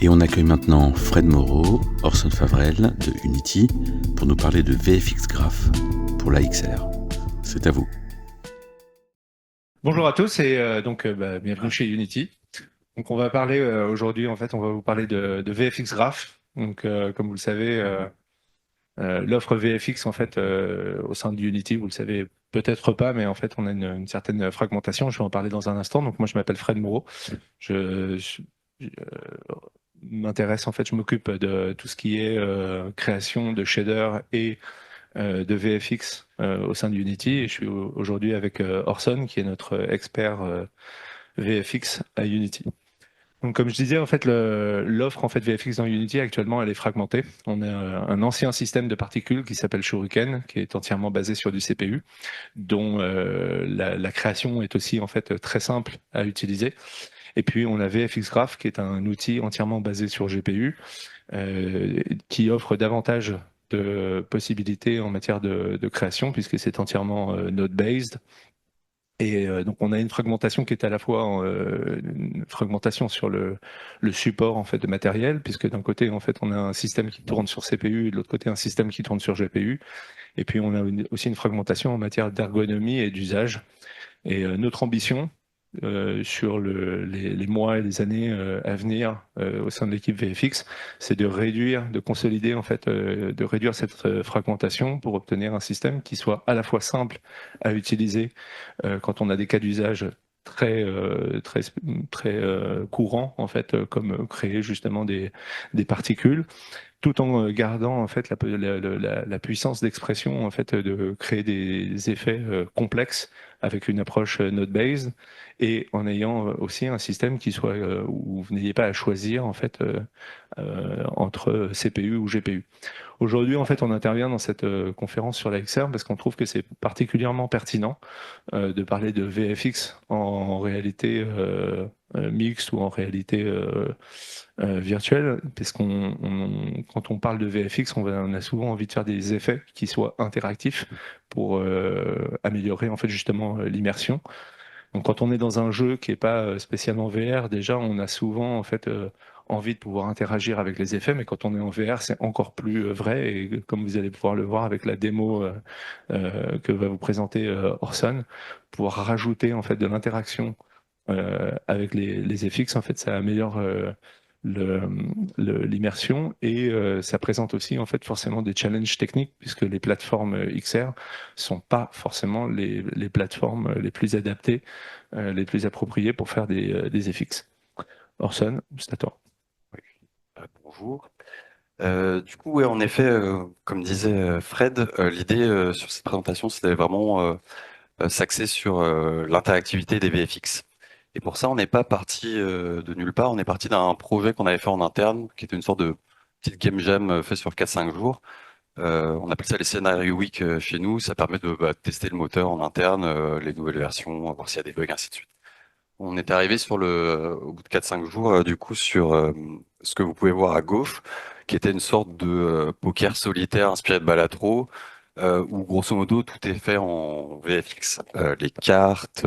Et on accueille maintenant Fred Moreau, Orson Favrel de Unity pour nous parler de VFX Graph pour la XR. C'est à vous. Bonjour à tous et bienvenue chez Unity. Donc on va parler aujourd'hui, on va vous parler de VFX Graph. Donc comme vous le savez, l'offre VFX au sein de Unity, vous le savez peut-être pas, mais en fait on a une certaine fragmentation. Je vais en parler dans un instant. Donc moi je m'appelle Fred Moreau. Je m'intéresse je m'occupe de tout ce qui est création de shaders et de VFX au sein de Unity. Et je suis aujourd'hui avec Orson, qui est notre expert VFX à Unity. Donc, comme je disais, l'offre VFX dans Unity actuellement, elle est fragmentée. On a un ancien système de particules qui s'appelle Shuriken, qui est entièrement basé sur du CPU, dont la création est aussi très simple à utiliser. Et puis on a VFX Graph, qui est un outil entièrement basé sur GPU, qui offre davantage de possibilités en matière de création, puisque c'est entièrement node-based. Et donc on a une fragmentation qui est à la fois une fragmentation sur le support de matériel, puisque d'un côté on a un système qui tourne sur CPU et de l'autre côté un système qui tourne sur GPU. Et puis on a aussi une fragmentation en matière d'ergonomie et d'usage. Et notre ambition sur les mois et les années à venir au sein de l'équipe VFX, c'est de réduire, de consolider de réduire cette fragmentation pour obtenir un système qui soit à la fois simple à utiliser quand on a des cas d'usage très courants comme créer justement des particules, tout en gardant la puissance d'expression de créer des effets complexes avec une approche node-based, et en ayant aussi un système qui soit où vous n'ayez pas à choisir entre CPU ou GPU. Aujourd'hui, on intervient dans cette conférence sur la XR parce qu'on trouve que c'est particulièrement pertinent de parler de VFX en réalité mixte ou en réalité virtuelle, parce quand on parle de VFX, on a souvent envie de faire des effets qui soient interactifs pour améliorer justement l'immersion. Donc quand on est dans un jeu qui n'est pas spécialement VR, déjà on a souvent envie de pouvoir interagir avec les effets, mais quand on est en VR, c'est encore plus vrai, et comme vous allez pouvoir le voir avec la démo que va vous présenter Orson, pouvoir rajouter de l'interaction avec les FX, ça améliore l'immersion, et ça présente aussi forcément des challenges techniques, puisque les plateformes XR sont pas forcément les plateformes les plus adaptées, les plus appropriées pour faire des FX. Orson, c'est à toi. Bonjour. Du coup, ouais, en effet, comme disait Fred, l'idée sur cette présentation, c'était vraiment s'axer sur l'interactivité des VFX. Et pour ça, on n'est pas parti de nulle part, on est parti d'un projet qu'on avait fait en interne, qui était une sorte de petite game jam fait sur 4-5 jours. On appelle ça les scénarios week chez nous, ça permet de tester le moteur en interne, les nouvelles versions, voir s'il y a des bugs, ainsi de suite. On est arrivé au bout de 4-5 jours, du coup, sur ce que vous pouvez voir à gauche, qui était une sorte de poker solitaire inspiré de Balatro, où grosso modo tout est fait en VFX. Les cartes,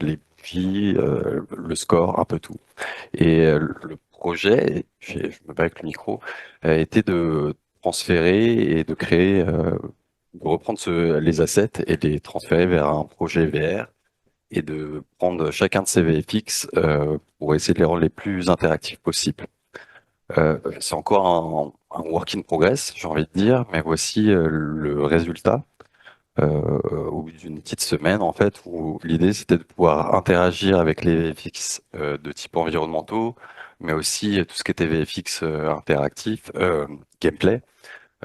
les bougies, le score, un peu tout. Et le projet, je me bats avec le micro, était de transférer et de créer, de reprendre les assets et de les transférer vers un projet VR, et de prendre chacun de ces VFX pour essayer de les rendre les plus interactifs possibles. C'est encore un work in progress, j'ai envie de dire, mais voici le résultat au bout d'une petite semaine, en fait, où l'idée c'était de pouvoir interagir avec les VFX de type environnementaux, mais aussi tout ce qui était VFX interactif, gameplay,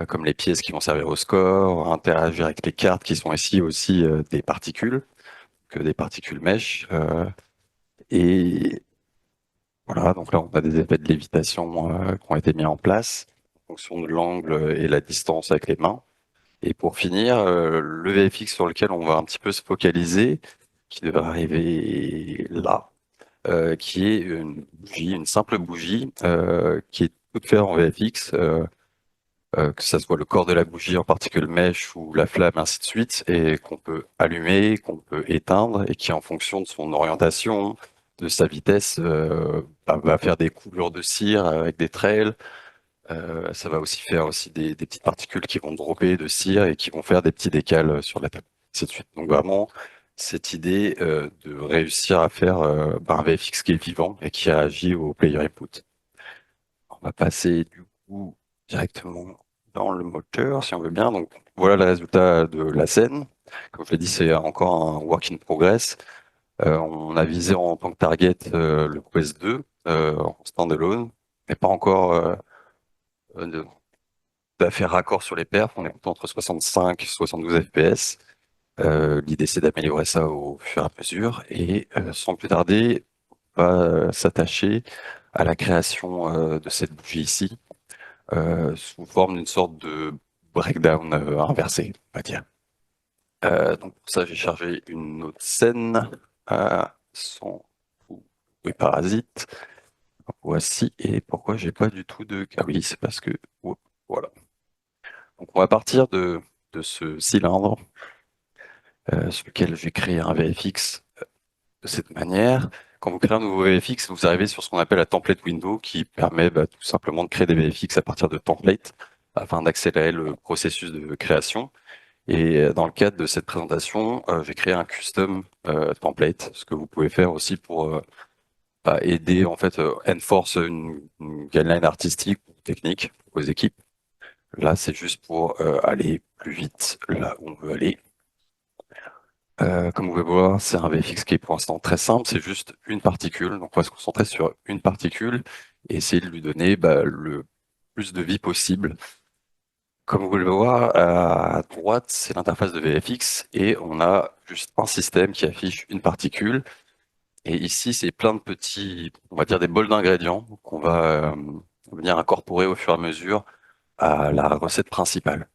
comme les pièces qui vont servir au score, interagir avec les cartes qui sont ici aussi des particules, que des particules mesh. Et voilà, donc là, on a des effets de lévitation qui ont été mis en place en fonction de l'angle et la distance avec les mains. Et pour finir, le VFX sur lequel on va un petit peu se focaliser, qui devrait arriver là, qui est une bougie, une simple bougie, qui est toute faite en VFX, que ça soit le corps de la bougie en particule mèche ou la flamme, ainsi de suite, et qu'on peut allumer, qu'on peut éteindre, et qui, en fonction de son orientation, de sa vitesse va faire des coulures de cire avec des trails. Ça va aussi faire aussi des petites particules qui vont dropper de cire et qui vont faire des petits décals sur la table, ainsi de suite. Donc vraiment, cette idée de réussir à faire un VFX qui est vivant et qui réagit au player input. On va passer du coup directement dans le moteur, si on veut bien. Donc voilà le résultat de la scène. Comme je l'ai dit, c'est encore un work in progress. On a visé en tant que target le Quest 2 en standalone, mais pas encore faire raccord sur les perfs. On est plutôt entre 65 et 72 FPS. L'idée, c'est d'améliorer ça au fur et à mesure. Et sans plus tarder, on va s'attacher à la création de cette bougie ici, sous forme d'une sorte de breakdown inversé, on va dire. Donc pour ça, j'ai chargé une autre scène sans oui, parasite. Voici. Et pourquoi j'ai pas du tout de... Ah oui, c'est parce que... oh, voilà. Donc on va partir de ce cylindre sur lequel j'ai créé un VFX de cette manière. Quand vous créez un nouveau VFX, vous arrivez sur ce qu'on appelle la template window qui permet tout simplement de créer des VFX à partir de templates afin d'accélérer le processus de création. Et dans le cadre de cette présentation, j'ai créé un custom template, ce que vous pouvez faire aussi pour aider en fait enforce une guideline artistique ou technique aux équipes. Là, c'est juste pour aller plus vite là où on veut aller. Comme vous pouvez voir, c'est un VFX qui est pour l'instant très simple, c'est juste une particule. Donc on va se concentrer sur une particule et essayer de lui donner le plus de vie possible. Comme vous pouvez le voir, à droite, c'est l'interface de VFX et on a juste un système qui affiche une particule. Et ici, c'est plein de petits, on va dire des bols d'ingrédients qu'on va venir incorporer au fur et à mesure à la recette principale.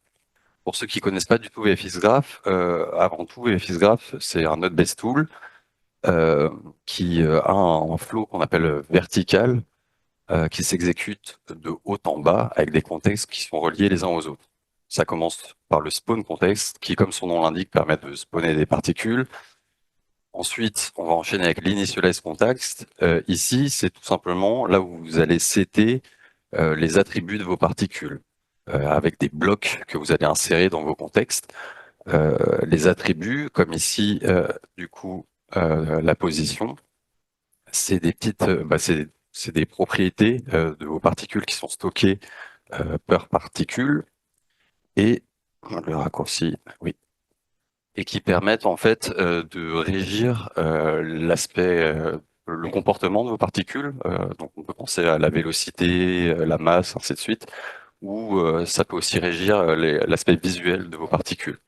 Pour ceux qui connaissent pas du tout VFX Graph, avant tout, VFX Graph, c'est un node-based tool qui a un flow qu'on appelle vertical, qui s'exécute de haut en bas avec des contextes qui sont reliés les uns aux autres. Ça commence par le spawn context, qui, comme son nom l'indique, permet de spawner des particules. Ensuite, on va enchaîner avec l'initialize context. Ici, c'est tout simplement là où vous allez setter les attributs de vos particules, avec des blocs que vous allez insérer dans vos contextes. Les attributs, comme ici, du coup, la position, c'est des petites, c'est des propriétés de vos particules qui sont stockées par particule et le raccourci, oui, et qui permettent en fait de régir l'aspect, le comportement de vos particules. Donc on peut penser à la vélocité, la masse, ainsi de suite, ou ça peut aussi régir l'aspect visuel de vos particules.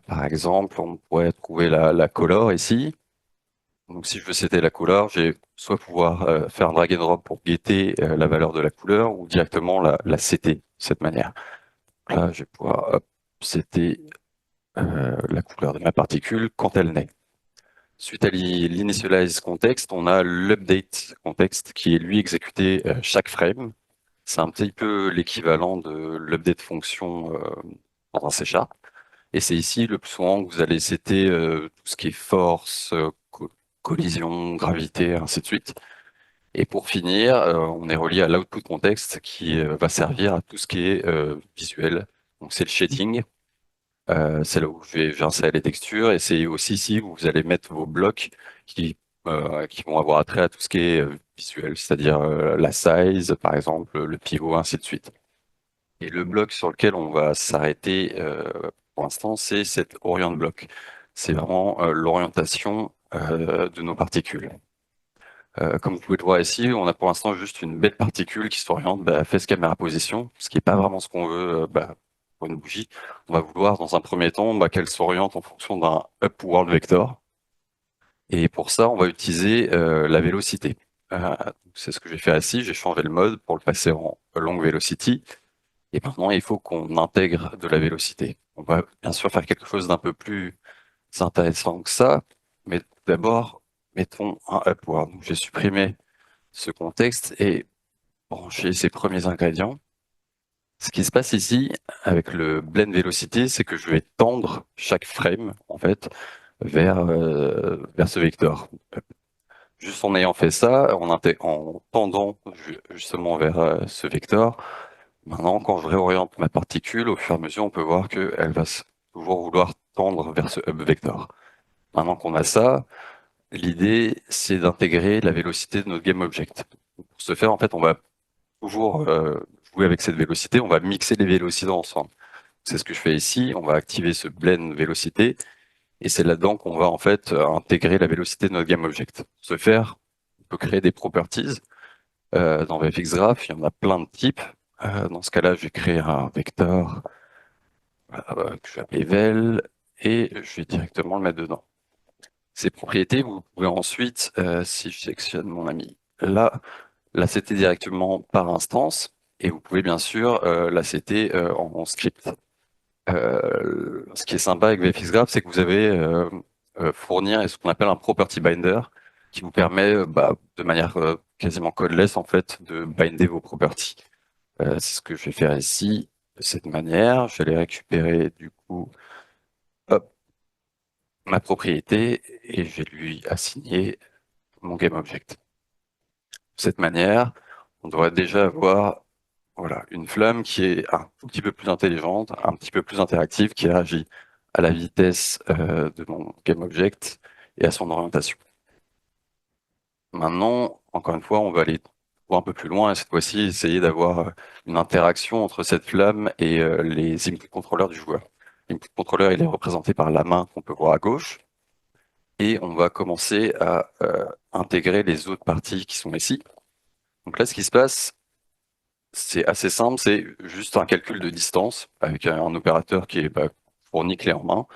Par exemple, on pourrait trouver la color ici. Donc si je veux setter la couleur, j'ai soit pouvoir faire un drag and drop pour guetter la valeur de la couleur ou directement la setter de cette manière. Là, je vais pouvoir setter la couleur de ma particule quand elle naît. Suite à l'initialize context, on a l'update context qui est lui exécuté chaque frame. C'est un petit peu l'équivalent de l'update fonction dans un C#. Et c'est ici le plus souvent que vous allez setter tout ce qui est force, collision, gravité, ainsi de suite. Et pour finir, on est relié à l'output context qui va servir à tout ce qui est visuel. Donc c'est le shading. C'est là où je vais insérer les textures et c'est aussi ici où vous allez mettre vos blocs qui vont avoir attrait à tout ce qui est visuel, c'est-à-dire la size, par exemple, le pivot, ainsi de suite. Et le bloc sur lequel on va s'arrêter pour l'instant, c'est cet orient bloc. C'est vraiment l'orientation de nos particules. Comme vous pouvez le voir ici, on a pour l'instant juste une belle particule qui s'oriente face caméra position, ce qui n'est pas vraiment ce qu'on veut pour une bougie. On va vouloir dans un premier temps qu'elle s'oriente en fonction d'un upward vector. Et pour ça, on va utiliser la vélocité. C'est ce que j'ai fait ici, j'ai changé le mode pour le passer en long velocity. Et maintenant, il faut qu'on intègre de la vélocité. On va bien sûr faire quelque chose d'un peu plus intéressant que ça, mais d'abord, mettons un upward. Donc, j'ai supprimé ce contexte et branché ces premiers ingrédients. Ce qui se passe ici, avec le blend vélocité, c'est que je vais tendre chaque frame, en fait, vers ce vecteur. Juste en ayant fait ça, en tendant justement vers ce vecteur, maintenant, quand je réoriente ma particule, au fur et à mesure, on peut voir qu'elle va toujours vouloir tendre vers ce hub vector. Maintenant qu'on a ça, l'idée, c'est d'intégrer la vélocité de notre GameObject. Pour ce faire, en fait, on va toujours jouer avec cette vélocité, on va mixer les vélocités ensemble. C'est ce que je fais ici, on va activer ce blend vélocité, et c'est là-dedans qu'on va en fait intégrer la vélocité de notre GameObject. Pour ce faire, on peut créer des properties. Dans VFXGraph, il y en a plein de types. Dans ce cas-là, je vais créer un vecteur que je vais appeler vel, et je vais directement le mettre dedans. Ces propriétés, vous pouvez ensuite, si je sélectionne mon ami là, l'accepter directement par instance, et vous pouvez bien sûr l'accepter en script. Ce qui est sympa avec VFXGraph, c'est que vous avez fournir ce qu'on appelle un property binder, qui vous permet de manière quasiment codeless en fait de binder vos properties. C'est ce que je vais faire ici de cette manière. Je vais aller récupérer du coup hop, ma propriété et je vais lui assigner mon GameObject. De cette manière, on devrait déjà avoir voilà, une flamme qui est un tout petit peu plus intelligente, un petit peu plus interactive, qui réagit à la vitesse de mon GameObject et à son orientation. Maintenant, encore une fois, on va aller un peu plus loin et cette fois-ci essayer d'avoir une interaction entre cette flamme et les input contrôleurs du joueur. L'input contrôleur, il est représenté par la main qu'on peut voir à gauche et on va commencer à intégrer les autres parties qui sont ici. Donc là, ce qui se passe, c'est assez simple, c'est juste un calcul de distance avec un opérateur qui est fourni clé en main.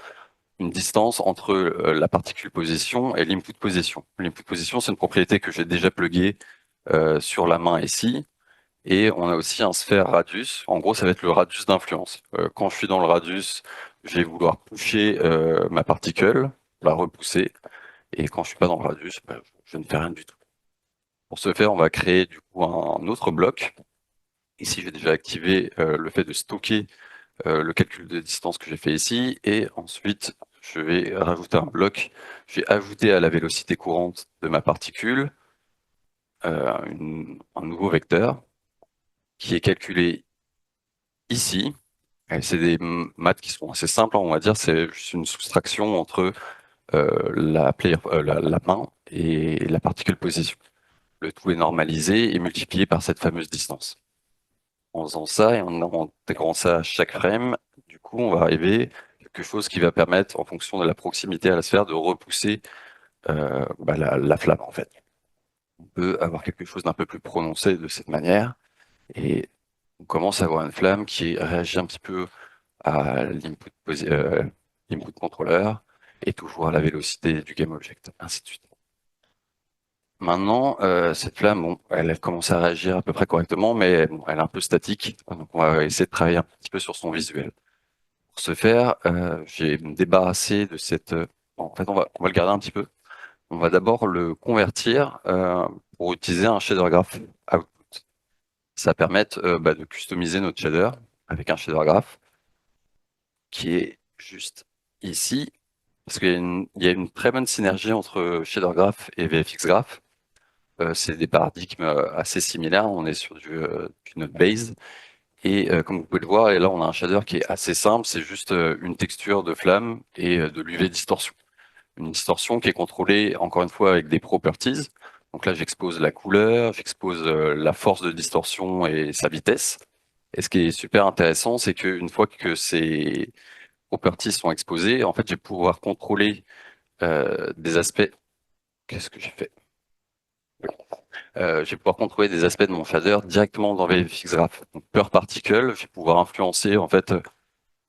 Une distance entre la particule position et l'input position. L'input position, c'est une propriété que j'ai déjà pluguée sur la main ici. Et on a aussi un sphère radius. En gros, ça va être le radius d'influence. Quand je suis dans le radius, je vais vouloir pusher ma particule, la repousser. Et quand je suis pas dans le radius, je ne fais rien du tout. Pour ce faire, on va créer du coup un autre bloc. Ici, j'ai déjà activé le fait de stocker le calcul de distance que j'ai fait ici. Et ensuite, je vais rajouter un bloc. Je vais ajouter à la vélocité courante de ma particule un nouveau vecteur qui est calculé ici. C'est des maths qui sont assez simples, on va dire. C'est juste une soustraction entre la main et la particule position. Le tout est normalisé et multiplié par cette fameuse distance. En faisant ça et en intégrant ça à chaque frame, du coup, on va arriver à quelque chose qui va permettre, en fonction de la proximité à la sphère, de repousser la flamme, en fait. On peut avoir quelque chose d'un peu plus prononcé de cette manière et on commence à avoir une flamme qui réagit un petit peu à l'input contrôleur et toujours à la vélocité du GameObject, ainsi de suite. Maintenant, cette flamme, bon, elle commence à réagir à peu près correctement, mais bon, elle est un peu statique, donc on va essayer de travailler un petit peu sur son visuel. Pour ce faire, j'ai me débarrassé de cette... en fait, on va le garder un petit peu. On va d'abord le convertir pour utiliser un shader graph output. Ça permet de customiser notre shader avec un shader graph qui est juste ici, parce qu'il y a une très bonne synergie entre shader graph et VFX graph. C'est des paradigmes assez similaires, on est sur du node base. Et comme vous pouvez le voir, et là on a un shader qui est assez simple, c'est juste une texture de flamme et de l'UV distorsion. Une distorsion qui est contrôlée encore une fois avec des properties. Donc là j'expose la couleur, j'expose la force de distorsion et sa vitesse. Et ce qui est super intéressant, c'est qu'une fois que ces properties sont exposées, en fait je vais pouvoir contrôler des aspects. Qu'est-ce que j'ai fait? Je vais pouvoir contrôler des aspects de mon shader directement dans VFXGraph. Donc per particle, je vais pouvoir influencer en fait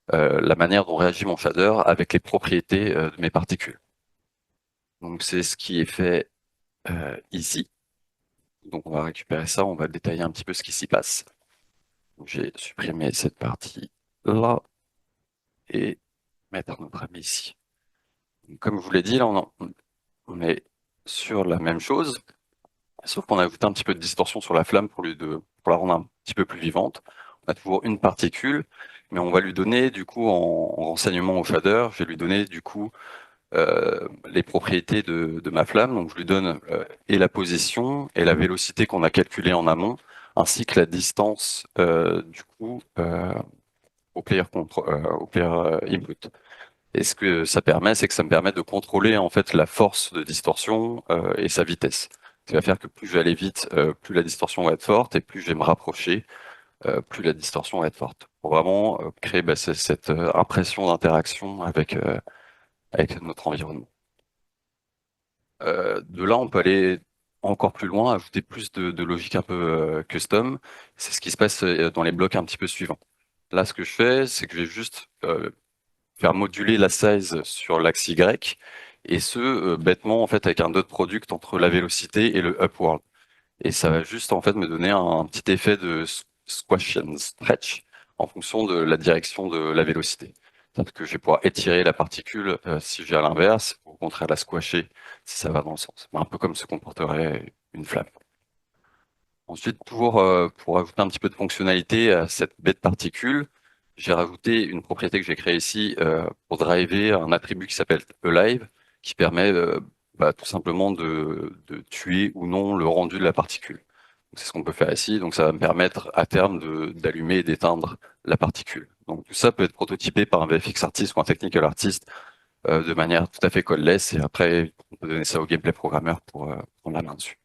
la manière dont réagit mon shader avec les propriétés de mes particules. Donc c'est ce qui est fait ici. Donc on va récupérer ça, on va détailler un petit peu ce qui s'y passe. J'ai supprimé cette partie là et mettre notre ami ici. Donc, comme je vous l'ai dit, là on est sur la même chose, sauf qu'on a ajouté un petit peu de distorsion sur la flamme pour la rendre un petit peu plus vivante. On a toujours une particule, mais on va lui donner du coup en renseignement au shader, je vais lui donner du coup les propriétés de ma flamme. Donc je lui donne et la position et la vélocité qu'on a calculée en amont, ainsi que la distance du coup au player input. Et ce que ça permet, c'est que ça me permet de contrôler en fait la force de distorsion et sa vitesse. Ce qui va faire que plus je vais aller vite, plus la distorsion va être forte, et plus je vais me rapprocher, plus la distorsion va être forte. Pour vraiment créer cette impression d'interaction avec notre environnement. De là, on peut aller encore plus loin, ajouter plus de logique un peu custom. C'est ce qui se passe dans les blocs un petit peu suivants. Là, ce que je fais, c'est que je vais juste faire moduler la size sur l'axe Y, et ce, bêtement, en fait, avec un dot product entre la vélocité et le upward. Et ça va juste, en fait, me donner un petit effet de squash and stretch en fonction de la direction de la vélocité. C'est-à-dire que je vais pouvoir étirer la particule si j'ai à l'inverse, ou au contraire la squasher si ça va dans le sens. Un peu comme se comporterait une flamme. Ensuite, toujours pour ajouter un petit peu de fonctionnalité à cette bête particule, j'ai rajouté une propriété que j'ai créée ici pour driver un attribut qui s'appelle alive, qui permet tout simplement de tuer ou non le rendu de la particule. C'est ce qu'on peut faire ici, donc ça va me permettre à terme d'allumer et d'éteindre la particule. Donc tout ça peut être prototypé par un VFX artist ou un technical artist de manière tout à fait code-less, et après on peut donner ça au gameplay programmeur pour prendre la main dessus.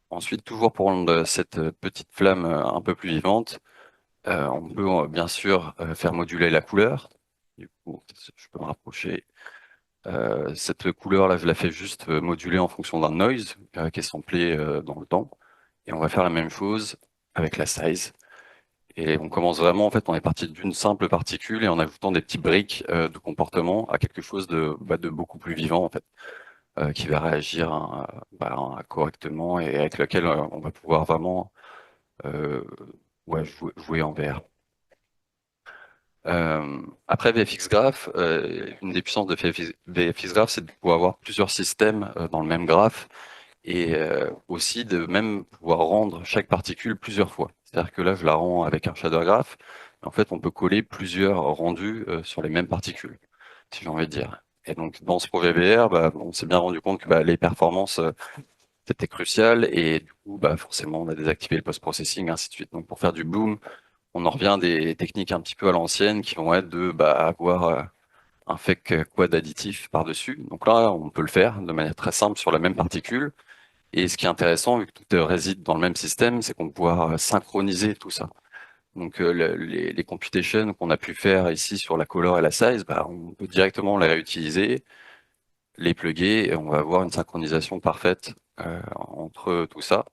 Ensuite, toujours pour rendre cette petite flamme un peu plus vivante, on peut bien sûr faire moduler la couleur. Du coup, je peux me rapprocher. Cette couleur-là, je la fais juste moduler en fonction d'un noise qui est samplé dans le temps. Et on va faire la même chose avec la size. Et on commence vraiment, en fait, on est parti d'une simple particule, et en ajoutant des petits briques de comportement à quelque chose de beaucoup plus vivant, en fait, qui va réagir correctement, et avec lequel on va pouvoir vraiment euh, jouer en VR. Après VFX Graph, une des puissances de VFX Graph, c'est de pouvoir avoir plusieurs systèmes dans le même graphe, et aussi de même pouvoir rendre chaque particule plusieurs fois. C'est-à-dire que là, je la rends avec un shader graph, mais en fait, on peut coller plusieurs rendus sur les mêmes particules, si j'ai envie de dire. Et donc, dans ce projet VR, on s'est bien rendu compte que les performances, c'était crucial, et du coup, forcément, on a désactivé le post-processing, ainsi de suite. Donc, pour faire du bloom, on en revient à des techniques un petit peu à l'ancienne qui vont être de avoir un fake quad additif par-dessus. Donc là, on peut le faire de manière très simple sur la même particule. Et ce qui est intéressant, vu que tout réside dans le même système, c'est qu'on peut pouvoir synchroniser tout ça. Donc les computations qu'on a pu faire ici sur la color et la size, on peut directement les réutiliser, les plugger, et on va avoir une synchronisation parfaite entre tout ça.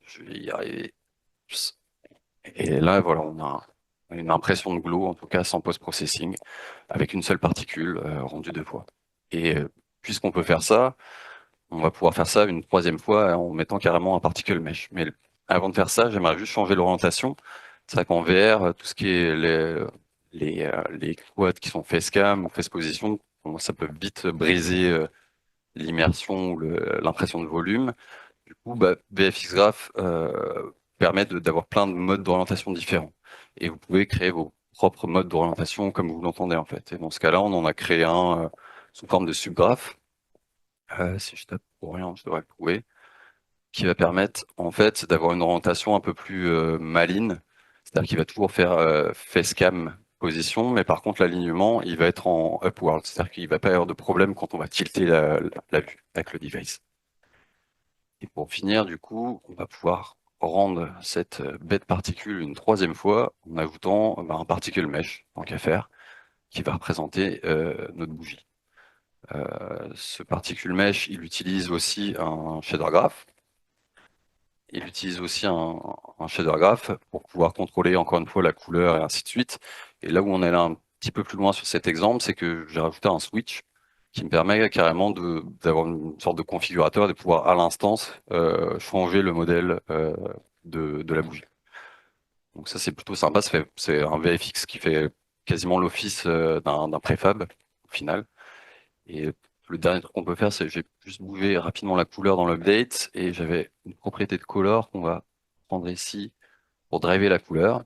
Je vais y arriver. Et là, voilà, on a une impression de glow, en tout cas sans post-processing, avec une seule particule rendue deux fois. Et puisqu'on peut faire ça, on va pouvoir faire ça une troisième fois en mettant carrément un particle mesh. Mais avant de faire ça, j'aimerais juste changer l'orientation. C'est vrai qu'en VR, tout ce qui est les quads qui sont facecam ou face position, ça peut vite briser l'immersion ou l'impression de volume. Du coup, VFX Graph permet d'avoir plein de modes d'orientation différents. Et vous pouvez créer vos propres modes d'orientation comme vous l'entendez en fait. Et dans ce cas-là, on en a créé un sous forme de subgraph. Si je tape pour rien, je devrais le trouver. Qui va permettre en fait d'avoir une orientation un peu plus maligne. C'est-à-dire qu'il va toujours faire facecam position, mais par contre l'alignement, il va être en upward. C'est-à-dire qu'il va pas y avoir de problème quand on va tilter la vue avec le device. Et pour finir, du coup, on va pouvoir rendre cette bête particule une troisième fois en ajoutant un particle mesh, tant qu'à faire, qui va représenter notre bougie. Ce particle mesh, il utilise aussi un shader graph. Il utilise aussi un shader graph pour pouvoir contrôler encore une fois la couleur et ainsi de suite. Et là où on est là un petit peu plus loin sur cet exemple, c'est que j'ai rajouté un switch qui me permet carrément d'avoir une sorte de configurateur, de pouvoir à l'instance changer le modèle de la bougie. Donc ça c'est plutôt sympa, c'est un VFX qui fait quasiment l'office d'un préfab au final. Et le dernier truc qu'on peut faire, c'est j'ai juste bougé rapidement la couleur dans l'update, et j'avais une propriété de color qu'on va prendre ici pour driver la couleur.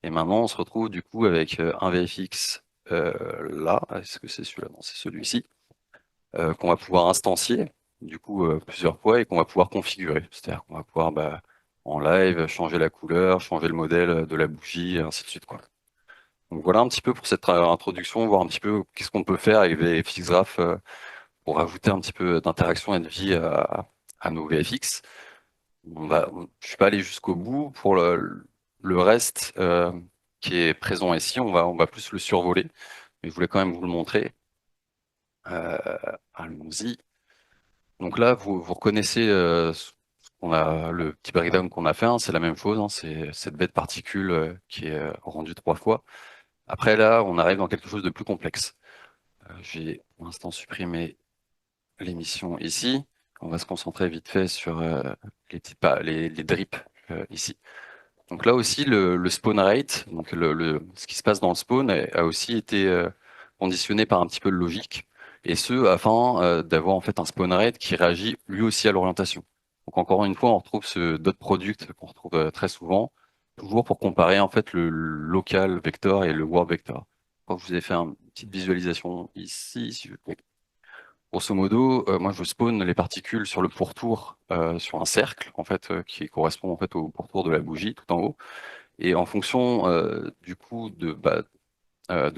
Et maintenant on se retrouve du coup avec un VFX là. Est-ce que c'est celui-là? Non, c'est celui-ci. Qu'on va pouvoir instancier, du coup, plusieurs fois et qu'on va pouvoir configurer. C'est-à-dire qu'on va pouvoir, en live, changer la couleur, changer le modèle de la bougie, et ainsi de suite, quoi. Donc voilà un petit peu pour cette introduction, voir un petit peu qu'est-ce qu'on peut faire avec VFX Graph pour ajouter un petit peu d'interaction et de vie à nos VFX. Je suis pas allé jusqu'au bout. Pour le reste qui est présent ici, on va plus le survoler, mais je voulais quand même vous le montrer. Allons-y. Donc là, vous reconnaissez le petit breakdown qu'on a fait, hein, c'est la même chose, hein, c'est cette bête particule qui est rendue 3 fois. Après là, on arrive dans quelque chose de plus complexe. J'ai pour l'instant supprimé l'émission ici. On va se concentrer vite fait sur les drips ici. Donc là aussi, le spawn rate, donc ce qui se passe dans le spawn, a aussi été conditionné par un petit peu de logique, et ce afin d'avoir en fait un spawn rate qui réagit lui aussi à l'orientation. Donc encore une fois, on retrouve ce dot product qu'on retrouve très souvent, toujours pour comparer en fait le local vector et le world vector. Je vous ai fait une petite visualisation ici, si je peux. Grosso modo, moi je spawn les particules sur le pourtour, sur un cercle en fait qui correspond en fait au pourtour de la bougie tout en haut. Et en fonction du coup de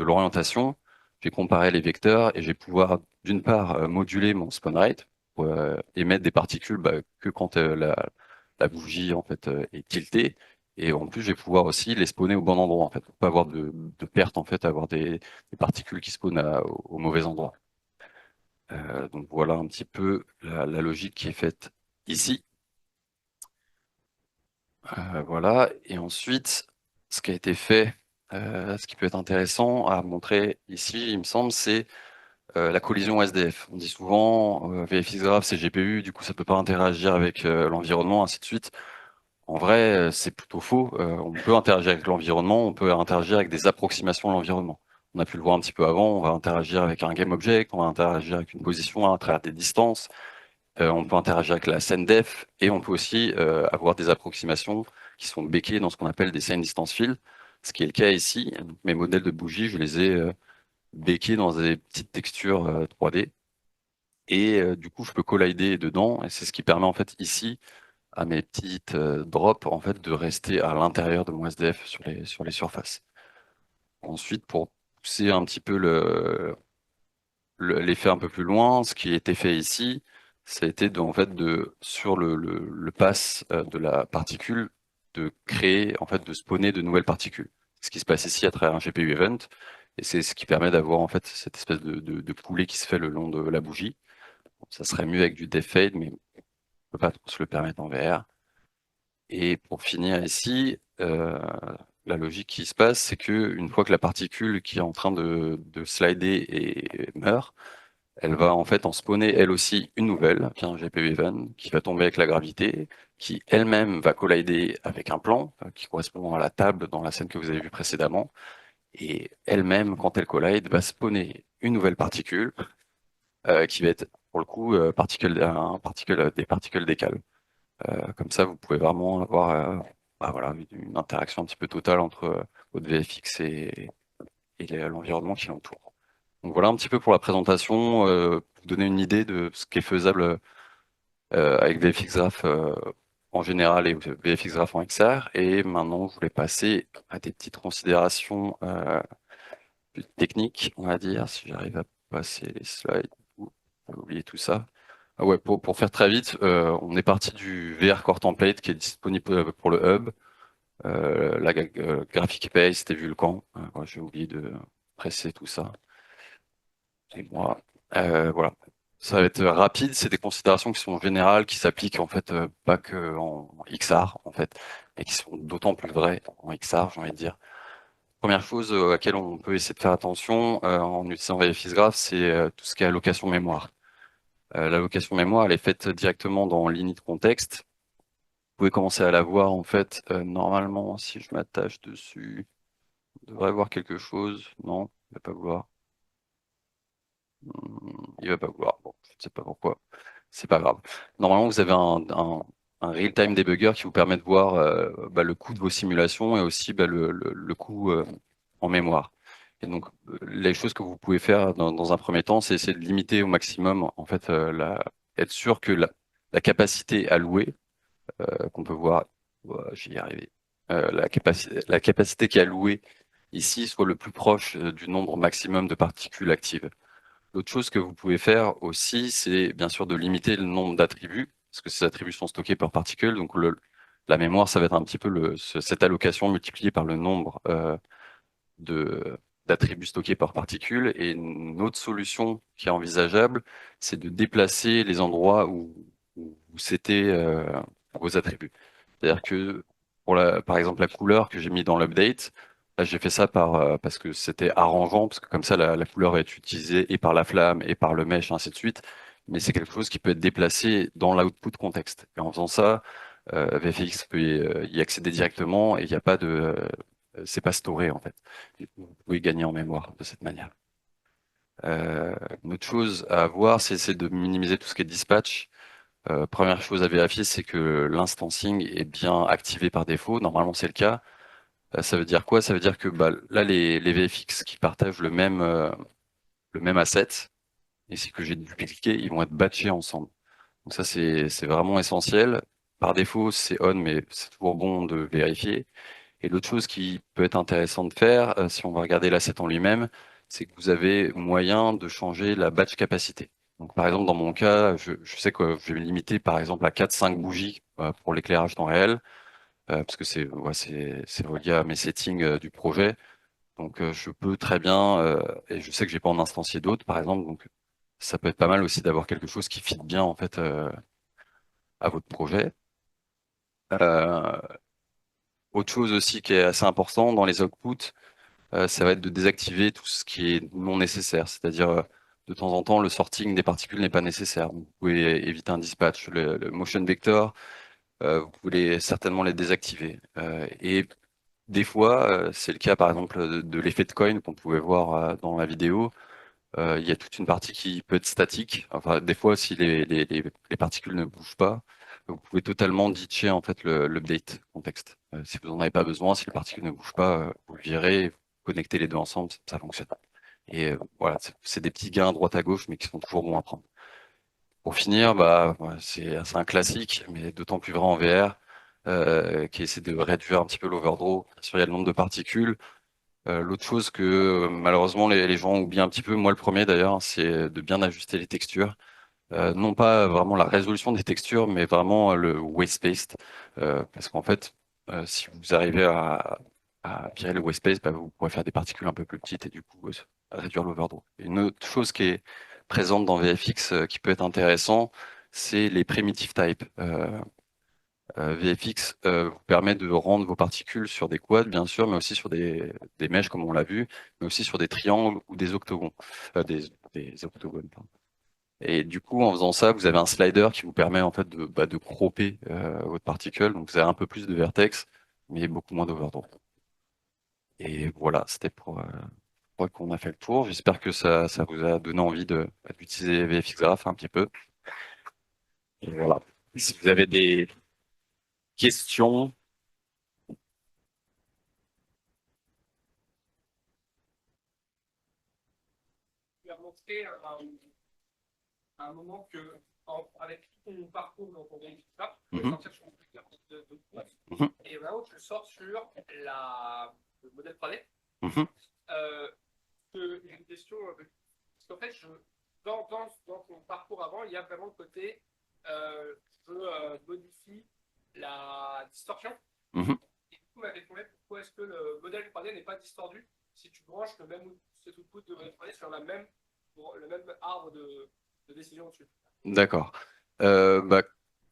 l'orientation, je vais comparer les vecteurs et je vais pouvoir d'une part moduler mon spawn rate pour émettre des particules que quand la bougie en fait est tiltée. Et en plus, je vais pouvoir aussi les spawner au bon endroit en fait, pour pas avoir de perte en fait, avoir des particules qui spawnent au mauvais endroit. Donc voilà un petit peu la logique qui est faite ici. Voilà. Et ensuite, ce qui a été fait, ce qui peut être intéressant à montrer ici, il me semble, c'est la collision SDF. On dit souvent VFX graph, c'est GPU, du coup ça peut pas interagir avec l'environnement, ainsi de suite. En vrai, c'est plutôt faux. On peut interagir avec l'environnement, on peut interagir avec des approximations de l'environnement. On a pu le voir un petit peu avant, on va interagir avec un game object, on va interagir avec une position à travers des distances, on peut interagir avec la scène def, et on peut aussi avoir des approximations qui sont béquées dans ce qu'on appelle des scène distance field, ce qui est le cas ici. Mes modèles de bougies, je les ai béqués dans des petites textures 3D, et du coup, je peux collider dedans, et c'est ce qui permet en fait ici à mes petites drops en fait de rester à l'intérieur de mon SDF sur les surfaces. Ensuite, pour pousser un petit peu l'effet un peu plus loin, ce qui a été fait ici, ça a été en fait sur le pass de la particule, de créer, en fait, de spawner de nouvelles particules. Ce qui se passe ici à travers un GPU event, et c'est ce qui permet d'avoir en fait cette espèce de coulée qui se fait le long de la bougie. Ça serait mieux avec du depth fade, mais on peut pas trop se le permettre en VR. Et pour finir ici, la logique qui se passe, c'est que une fois que la particule qui est en train de slider et meurt, elle va en fait en spawner elle aussi une nouvelle, un GPU event, qui va tomber avec la gravité, qui elle-même va collider avec un plan qui correspond à la table dans la scène que vous avez vue précédemment, et elle-même, quand elle collide, va spawner une nouvelle particule qui va être pour le coup des particules décales. Comme ça, vous pouvez vraiment avoir voilà, une interaction un petit peu totale entre votre VFX et l'environnement qui l'entoure. Donc voilà un petit peu pour la présentation, pour vous donner une idée de ce qui est faisable avec VFX Graph en général et VFX Graph en XR. Et maintenant, je voulais passer à des petites considérations plus techniques, on va dire, si j'arrive à passer les slides. J'ai oublié tout ça. Ah ouais, pour faire très vite, on est parti du VR Core Template qui est disponible pour le hub. La Graphic Base, c'était Vulkan. Ouais, j'ai oublié de presser tout ça. Et moi, voilà. Ça va être rapide, c'est des considérations qui sont générales, qui s'appliquent en fait pas que en XR en fait, et qui sont d'autant plus vraies en XR, j'ai envie de dire. Première chose à laquelle on peut essayer de faire attention en utilisant VFX Graph, c'est tout ce qui est allocation mémoire. L'allocation mémoire, elle est faite directement dans l'init contexte. Vous pouvez commencer à la voir en fait. Normalement, si je m'attache dessus, on devrait voir quelque chose. Non, il va pas vouloir. Il va pas vouloir. Bon, je ne sais pas pourquoi. C'est pas grave. Normalement, vous avez un real-time debugger qui vous permet de voir le coût de vos simulations et aussi le coût en mémoire. Et donc, les choses que vous pouvez faire dans un premier temps, c'est essayer de limiter au maximum, en fait, être sûr que la capacité allouée, qu'on peut voir, je vais y arriver, la capacité qui est allouée ici soit le plus proche du nombre maximum de particules actives. L'autre chose que vous pouvez faire aussi, c'est bien sûr de limiter le nombre d'attributs, parce que ces attributs sont stockés par particule. Donc la mémoire, ça va être un petit peu cette allocation multipliée par le nombre de d'attributs stockés par particule. Et une autre solution qui est envisageable, c'est de déplacer les endroits où c'était vos attributs. C'est-à-dire que par exemple la couleur que j'ai mis dans l'update, là j'ai fait ça parce que c'était arrangeant, parce que comme ça la couleur est utilisée et par la flamme et par le mesh, ainsi de suite. Mais c'est quelque chose qui peut être déplacé dans l'output contexte. Et en faisant ça, VFX peut y accéder directement et il n'y a pas c'est pas storé en fait. Du coup, vous pouvez gagner en mémoire de cette manière. Une autre chose à voir, c'est de minimiser tout ce qui est dispatch. Première chose à vérifier, c'est que l'instancing est bien activé par défaut. Normalement, c'est le cas. Ça veut dire quoi? Ça veut dire que bah, là, les VFX qui partagent le même asset, et c'est que j'ai dupliqué, ils vont être batchés ensemble. Donc ça, c'est vraiment essentiel. Par défaut, c'est on, mais c'est toujours bon de vérifier. Et l'autre chose qui peut être intéressant de faire, si on va regarder l'asset en lui-même, c'est que vous avez moyen de changer la batch capacité. Donc, par exemple, dans mon cas, je sais que je vais me limiter, par exemple, à 4-5 bougies pour l'éclairage temps réel, parce que c'est relié à mes settings du projet. Donc, je peux très bien, et je sais que j'ai pas en instancier d'autres, par exemple, donc ça peut être pas mal aussi d'avoir quelque chose qui fit bien, en fait, à votre projet. Euh, Autre chose aussi qui est assez important dans les outputs, ça va être de désactiver tout ce qui est non nécessaire. C'est-à-dire, de temps en temps, le sorting des particules n'est pas nécessaire. Donc, vous pouvez éviter un dispatch. Le motion vector, vous pouvez certainement les désactiver. Et des fois, c'est le cas par exemple de l'effet de coin qu'on pouvait voir dans la vidéo. Il y a toute une partie qui peut être statique. Enfin, des fois, si les particules ne bougent pas, vous pouvez totalement ditcher en fait l'update contexte. Si vous n'en avez pas besoin, si les particules ne bougent pas, vous le virez, vous connectez les deux ensemble, ça fonctionne. Et voilà, c'est des petits gains à droite à gauche, mais qui sont toujours bons à prendre. Pour finir, bah, ouais, c'est un classique, mais d'autant plus vrai en VR, qui essaie de réduire un petit peu l'overdraw. Bien sûr, il y a le nombre de particules. L'autre chose que malheureusement les gens oublient un petit peu, moi le premier d'ailleurs, c'est de bien ajuster les textures. Non pas vraiment la résolution des textures, mais vraiment le white space. Parce qu'en fait, si vous arrivez à virer le white space, bah, vous pourrez faire des particules un peu plus petites et du coup réduire l'overdraw. Et une autre chose qui est présente dans VFX qui peut être intéressant, c'est les primitive types. VFX vous permet de rendre vos particules sur des quads, bien sûr, mais aussi sur des mèches, comme on l'a vu, mais aussi sur des triangles ou des octogons. Des octogones, pardon. Et du coup, en faisant ça, vous avez un slider qui vous permet en fait de cropper votre particule. Donc, vous avez un peu plus de vertex, mais beaucoup moins d'overdraw. Et voilà, c'était je crois qu'on a fait le tour. J'espère que ça vous a donné envie d'utiliser VFX Graph un petit peu. Et voilà. Si vous avez des questions, Tu as montré à un moment que, avec tout ton parcours dans ton ça, tu peux sortir sur de Mhm. et vraiment tu le sors sur le modèle 3D. Mhm. J'ai une question, parce qu'en fait, dans ton parcours avant, il y a vraiment le côté, je modifie la distorsion. Mhm. Et du coup, on m'avait demandé pourquoi est-ce que le modèle 3D n'est pas distordu si tu branches cet output de modèle 3D sur le même arbre de décision dessus. D'accord. Bah,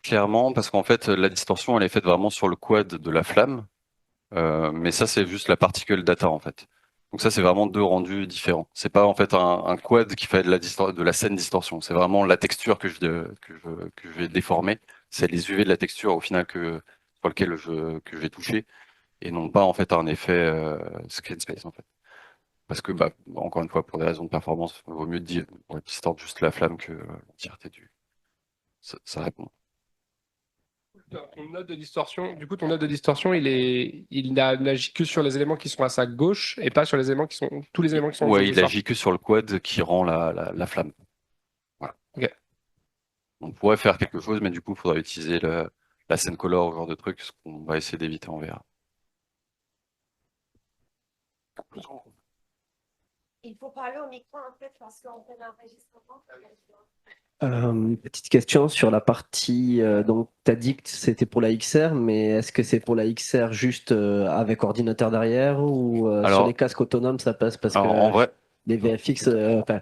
clairement, parce qu'en fait, la distorsion, elle est faite vraiment sur le quad de la flamme. Mais ça, c'est juste la particle data, en fait. Donc ça, c'est vraiment deux rendus différents. C'est pas en fait un quad qui fait de la scène distorsion. C'est vraiment la texture que je vais déformer. C'est les UV de la texture au final sur lequel que je vais toucher et non pas en fait un effet screen space en fait. Parce que bah, encore une fois, pour des raisons de performance, il vaut mieux distordre juste la flamme que l'entièreté ça répond. Ton node de distorsion, du coup, ton node de distorsion, il n'agit que sur les éléments qui sont à sa gauche et pas sur les éléments qui sont tous les éléments qui sont en dessous, Ouais, c'est il ça? agit que sur le quad qui rend la flamme. Voilà. Ok. On pourrait faire quelque chose, mais du coup, il faudrait utiliser la scène color ou ce genre de truc, ce qu'on va essayer d'éviter en VR. Il faut parler au micro en fait parce qu'on fait l'enregistrement. Petite question sur la partie, donc tu as dit que c'était pour la XR, mais est-ce que c'est pour la XR juste avec ordinateur derrière ou sur Alors- les casques autonomes ça passe parce Alors, en que vrai, les VFX, enfin,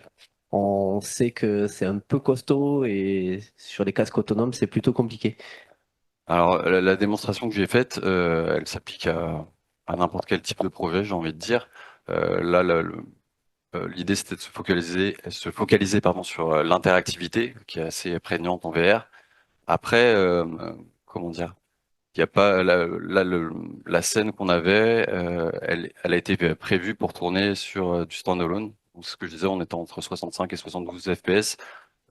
on sait que c'est un peu costaud et sur les casques autonomes c'est plutôt compliqué. alors la démonstration que j'ai faite, elle s'applique à n'importe quel type de projet, j'ai envie de dire. Là, l'idée, c'était de se focaliser pardon, sur l'interactivité, qui est assez prégnante en VR. Après, comment dire, il y a pas la scène qu'on avait, elle a été prévue pour tourner sur du standalone. Donc, ce que je disais, on était entre 65 et 72 FPS.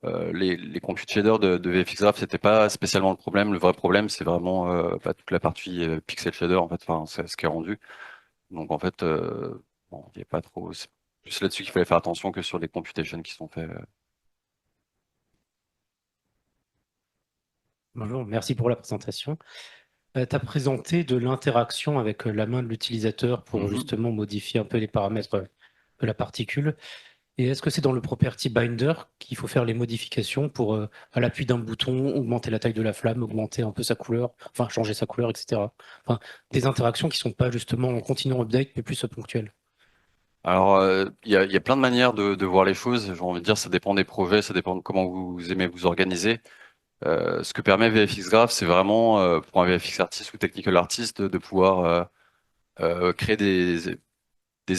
Les compute shaders de VFX Graph, c'était pas spécialement le problème. Le vrai problème, c'est vraiment toute la partie pixel shader, en fait, enfin, c'est ce qui est rendu. Donc, en fait, bon, il n'y a pas trop. C'est plus là-dessus qu'il fallait faire attention que sur les computations qui sont faits. Bonjour, merci pour la présentation. Tu as présenté de l'interaction avec la main de l'utilisateur pour Mhm. justement modifier un peu les paramètres de la particule. Et est-ce que c'est dans le Property Binder qu'il faut faire les modifications pour, à l'appui d'un bouton, augmenter la taille de la flamme, augmenter un peu sa couleur, enfin changer sa couleur, etc. Enfin, des interactions qui ne sont pas justement en continu update, mais plus ponctuelles. Alors, il y a plein de manières de voir les choses. J'ai envie de dire, ça dépend des projets, ça dépend de comment vous aimez vous organiser. Ce que permet VFX Graph, c'est vraiment pour un VFX artiste ou technical artist de pouvoir créer des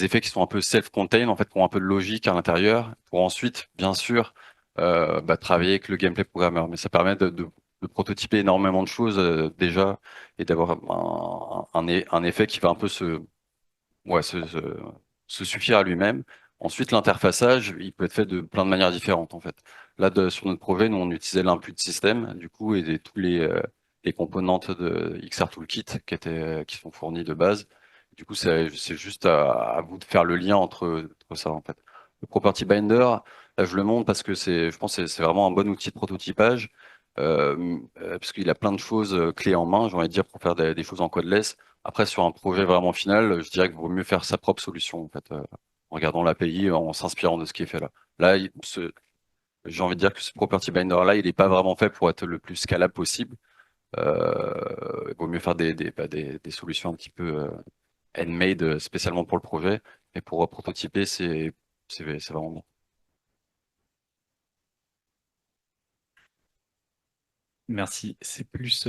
effets qui sont un peu self-contained, en fait, qui ont un peu de logique à l'intérieur, pour ensuite, bien sûr, travailler avec le gameplay programmeur. Mais ça permet de prototyper énormément de choses déjà et d'avoir un effet qui va un peu ouais, se suffire à lui-même. Ensuite, l'interfaçage, il peut être fait de plein de manières différentes, en fait. Là, sur notre projet, nous, on utilisait l'input système, du coup, et tous les composantes de XR Toolkit qui sont fournies de base. Du coup, c'est juste à vous de faire le lien entre ça, en fait. Le Property Binder, là, je le montre parce que je pense que c'est vraiment un bon outil de prototypage, parce qu'il a plein de choses clés en main, j'ai envie de dire, pour faire des choses en codeless. Après, sur un projet vraiment final, je dirais qu'il vaut mieux faire sa propre solution, en fait, en regardant l'API, en s'inspirant de ce qui est fait là. Là, j'ai envie de dire que ce Property Binder-là, il n'est pas vraiment fait pour être le plus scalable possible. Il vaut mieux faire des solutions un petit peu handmade, spécialement pour le projet. Et pour prototyper, c'est vraiment bien. Merci. C'est plus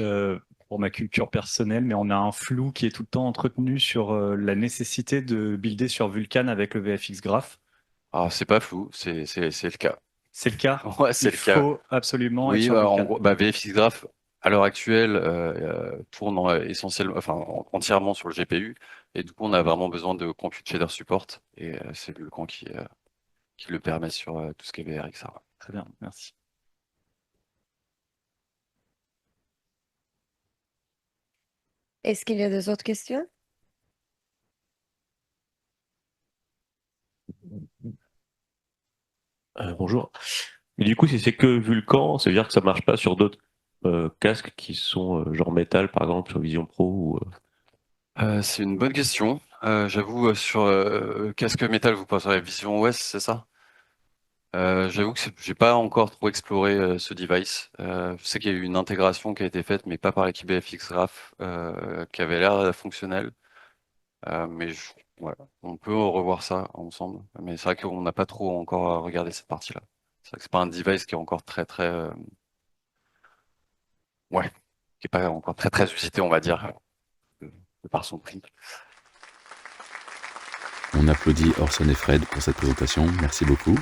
pour ma culture personnelle, mais on a un flou qui est tout le temps entretenu sur la nécessité de builder sur Vulkan avec le VFX Graph. Ah, c'est pas flou, c'est le cas. C'est le cas. Ouais, c'est Il le cas. faut absolument être Oui, sur en Vulkan. gros, VFX Graph, à l'heure actuelle, tourne entièrement sur le GPU. Et du coup, on a vraiment besoin de Compute Shader Support. Et c'est Vulkan qui le permet sur tout ce qui est VRXR. Très bien, merci. Est-ce qu'il y a des autres questions? Bonjour. Mais du coup, si c'est que Vulkan, ça veut dire que ça marche pas sur d'autres casques qui sont genre métal, par exemple, sur Vision Pro ou, C'est une bonne question. J'avoue, sur casque métal, vous passerez Vision OS, c'est ça? J'avoue que j'ai pas encore trop exploré ce device. Je sais qu'il y a eu une intégration qui a été faite, mais pas par l'équipe VFX Graph, qui avait l'air fonctionnelle. Mais ouais, on peut revoir ça ensemble. Mais c'est vrai qu'on n'a pas trop encore regardé cette partie-là. C'est vrai que c'est pas un device qui est encore très très ouais, qui est pas encore très très usité, on va dire, de par son prix. On applaudit Orson et Fred pour cette présentation. Merci beaucoup.